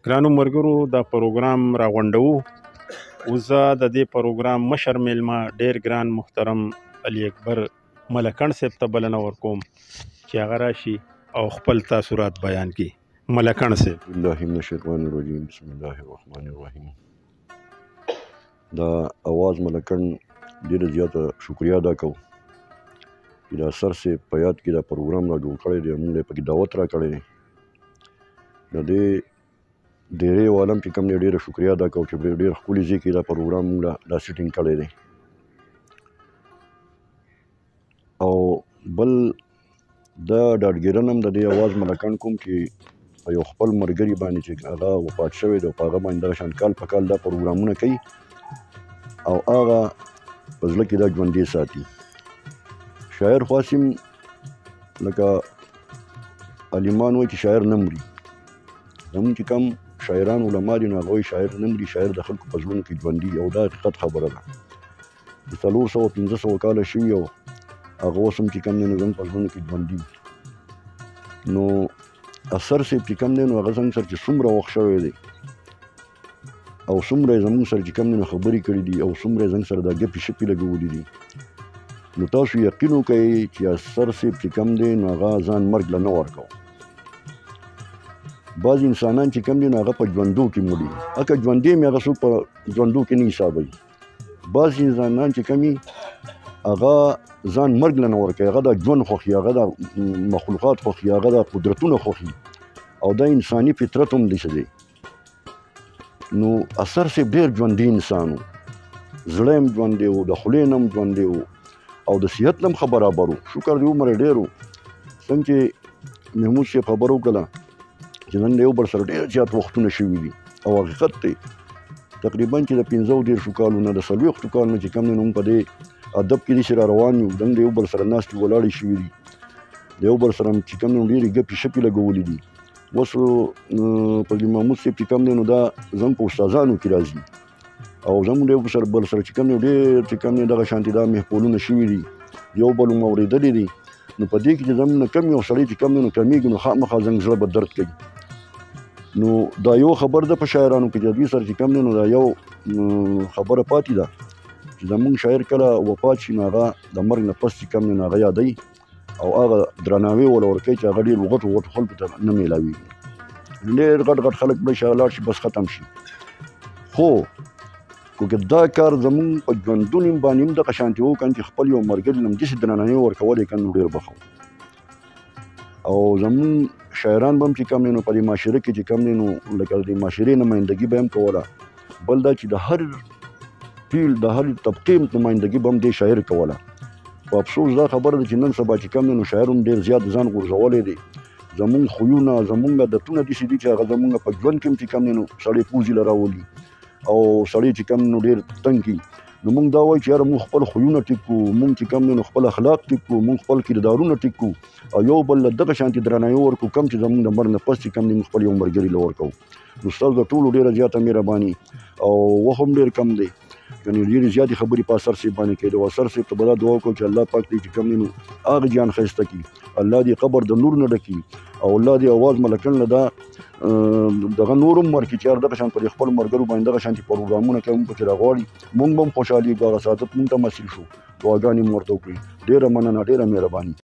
ګرانو ملګرو دا پروګرام راغونډوو. اوس زه د دې پروګرام مشر میلمه ډېر ګران محترم علي اکبر ملکڼ صاحب ته بلنه ورکوم چې هغه راشي او خپل تاثرات بیان کړي. ملکڼ صاحب. بالله من الشیطان الرجیم بسم الله الرحمن الرحیم. دا اواز ملکڼ ډېره زیاته شکریا ادا کوو چې دا سر صاحب په یاد کې دا پروګرام را جوړ کړی دی، موږ یې پکې دعوت را کړی دی. د دې ډیری عالم چې کوم دی ډېره شکریا ادا کوو چې ډېر ښکلي ځای کې دا پروګرام موږ دا سیټینګ کړی دی. او بل دا ډاډګیرن هم د دې اواز ملکڼ کوم چې په یو خپل ملګري باندې چې هغه وفات شوی دی او په هغه باندې دغه شان کال په کال دا پروګرامونه کوي او هغه په زړه کې دا ژوندی ساتي. شاعر خواصم لکه عالمان وایي چې شاعر نه مري. زموږ چې کوم شاعران علما دي نو هغه وایي شاعر نه مري، شاعر د خلکو په زړونو کې ژوندي او دا حقیقت خبره ده. د 400-500 کاله شوي او هغه اوس هم چې کوم دی نو زموږ په زړونو کې ژوندي. نو اثر صاحب چې کوم دی نو هغه زموږ سره چې څومره وخت شوی دی او څومره یې زموږ سره چې کوم دی نو خبرې کړي دي او څومره یې زموږ سره دا ګپې شپې لګولي دي، نو تاسو یقین وکئ چې اثر صاحب چې کوم دی نو هغه ځان مرګ له نه ورکوه. بعض انسانان چې کوم دي نو هغه په ژوندو کې مړي، هکه ژوندي مې هغه څوک په ژوندو کې نه حسابوي. بعض انسانان چې کوم هغه ځان مرګ له نه ورکوي، هغه د ژوند خوښي، هغه د مخلوقات خوښي، هغه د قدرتونه خوښي او دا انساني فطرت هم داسې دی. نو اثر صاحب ډېر ژوندي انسان و، زړه یې هم ژوندی و، د خولې نه هم ژوندی و او د صحت نه هم ښه برابر و. شکر د عمر یې ډېر و. څنګه چې محمود صاحب خبره وکړله چې نن د یو بل سره ډېر زیات وختونه شوي دي او حقیقت دی. تقریبا چې د 15 کالو نه د 40 کالو نه چې کوم دی نو موږ په دې ادب کې داسې را روان یو، دنګ د یو بل سره ناستې ولاړې شوي دي، د یو بل سره چې کوم دی نو ډېرې ګپې شپې لګولي دي. اوس په محمود صاحب چې کوم دی نو دا زموږ په استادانو کې راځي او زموږ د یو بل سره چې کوم دی ډېر چې کوم دی دغه شانتې دا محفلونه شوي دي، یو بل هم اورېدلي دي. نو په دې کې چې زموږ نه کم یو سړی چې کوم دی نو کمیږي نو خامخا زموږ زړه به درد کوي. نو دا یو خبر ده په شاعرانو کې چې دوی سره چې کوم دی نو دا یو خبره پاتې ده چې زموږ شاعر کله وفات شي نو هغه د مرګ نه پس چې کوم دی نو هغه یادوي او هغه درناوی ورله ورکوي چې هغه ډېر غټو غټو خلکو ته نه میلاویږي. ډېر غټ غټ خلک به لاړ شي بس ختم شي. خو که دا کار زموږ په ژوندون باندې هم دغه شانتې وکړو چې خپل یو ملګري له همداسې درناوی ورکولی کړو نو ډېر به ښه او زموږ شاعران به هم چې کوم دی نو په دې معاشره کې چې کوم دی نو لکه د معاشرې نمایندګي به هم کوله. بل دا چې د هر فیلډ د هر طبقې نمایندګي به هم دې شاعر کوله. په افسوس دا خبره ده چې نن سبا چې کوم دی نو شاعر هم ډېر زیات ځان غورځولی دی. زموږ خویونه زموږ عادتونه داسې دي چې هغه زموږ په ژوند کې هم چې کوم دی نو سړی پوزې له راولي او سړی چې کوم نو ډېر تنګ کړي. نو موږ دا وایو چې یاره موږ خپل خویونه ټیک کړو، موږ چې کوم دی نو خپل اخلاق ټیک کړو، موږ خپل کردارونه ټیک کړو او یو بل له دغه شانتې درناوی ورکړو کم چې زموږ د مرګ نه پس چې کوم دی موږ خپل یو ملګري له ورکوو. نو ستاسو د ټولو ډېره زیاته مهرباني او وخت هم ډېر کم دی، یعنې ډېرې زیاتې خبرې په اثر صاحب باندې کېدو. اثر صاحب ته به دا دعا وکړو چې الله پاک دې چې کوم دی نو هغه جان ښایسته کړي، الله دې قبر د نور نه ډکي او الله دې اواز ملکڼ له دا دغه نور هم ورکړي چې هر دغه شان پر خپل ملګرو باندې دغه شانتې پروګرامونه کوي، موږ پکې راغواړي، موږ به هم خوشحالېږو، هغه سعادت موږ ته هم حاصل شو. دعاګانې مو ورته وکړئ. ډېره مننه، ډېره مهرباني.